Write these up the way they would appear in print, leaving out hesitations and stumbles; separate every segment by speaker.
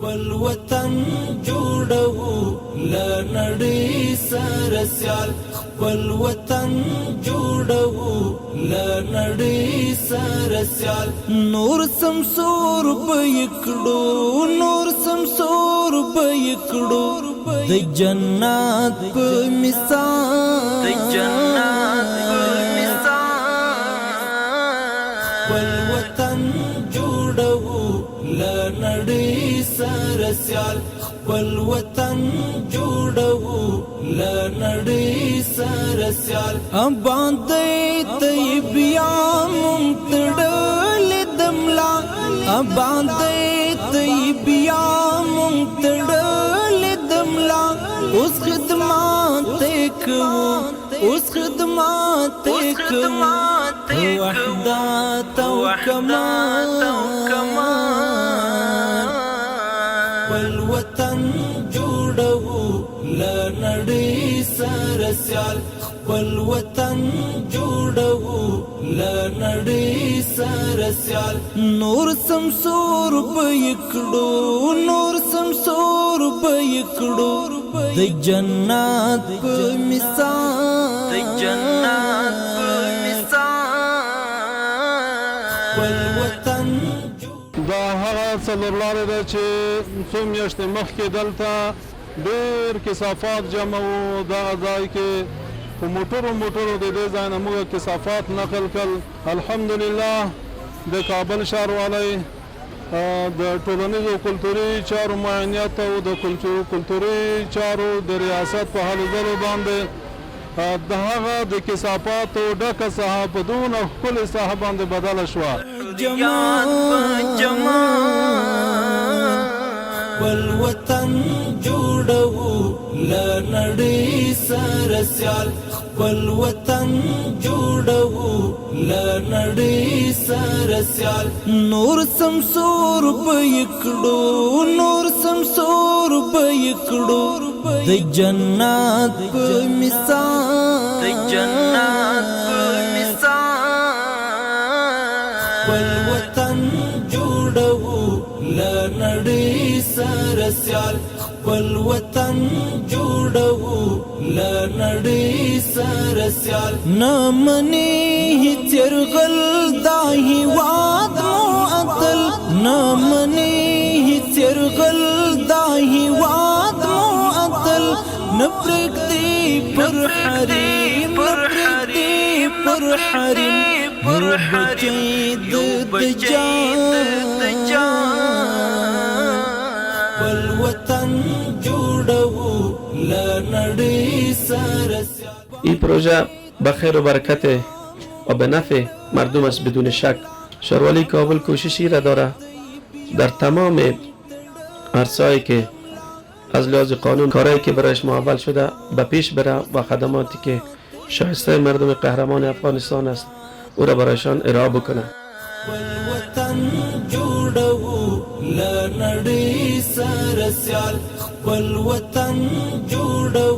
Speaker 1: والوطن جوړو لنړۍ سره سیال خپل وطن جوړو لنړۍ سره سیال نور سمسور بيکړو نور سمسور بيکړو د جنت په مثال د جنت په مثال خپل وطن جوړو لنړۍ سره سیال خپل وطن جوړو لنړۍ سره سیال باندې طیبیا ممتړل دملا باندې طیبیا ممتړل دملا اوس خدمات کوو اوس خدمات کوو وحدت او کمال والوطن جوړو لنړۍ سره سیال خپل وطن جوړو لنړۍ سره سیال نور سمسور بيکړو نور سمسور بيکړو د جنت په مثال د جنت په مثال والوطن
Speaker 2: دا هغه څلورلارې ده چې څو میاشتې مخکې دلته ډېر کثافات جمع وو دغه ځای کې په موټرو د دې ځای نه موږ کثافات نقل کړل الحمدلله د کابل ښاروالۍ د ټولنیزو کلتوري چارو معاینیت او د کلتوري چارو د ریاست په هلو ځلو باندې د هغه د کثافاتو ډکه ساحه په دونه ښکلې ساحه باندې بدله شوه
Speaker 1: والوطن جوړو لنړۍ سره سیال خپل وطن جوړو لنړۍ سره سیال نور سمسور بيکړو نور سمسور بيکړو د جنت په مثال د جنت په مثال والوطن جوړو لنړۍ سره سیال خپل وطن جوړو لنړۍ سره سیال نمنې هیڅ يرغل دا هیواد معطل نمنې هیڅ يرغل دا هیواد معطل نپرګدي پر حریم نپرګدي پر حریم پر حریم د والوطن جوړو لنړۍ سره سیال
Speaker 3: این پروژه به خیر و برکت و به نفع مردم است بدون شک. شهروالی کابل کوششی را داره در تمام عرصه‌ای که از لحاظ قانون کارهایی که برایش معول شده به پیش بره و خدماتی که شایسته مردم قهرمان افغانستان است او را برایشان ارائه بکنه.
Speaker 1: والوطن جوړو لنړۍ سره سیال خپل وطن جوړو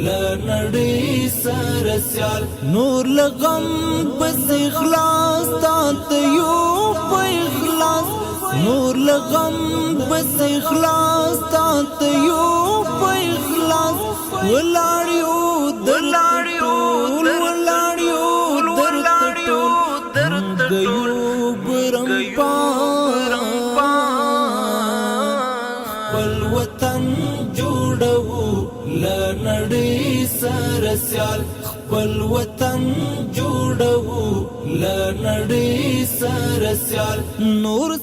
Speaker 1: لنړۍ سره سیال نور لغم بس اخلاص تات یو په اخلاص نور لغم بس اخلاص تات یو په اخلاص ولاړیو دلاړیو ولاړیو درت گیو برم والوطن جوړو لنړۍ سره سیال خپل وطن جوړو لنړۍ سره سیال نور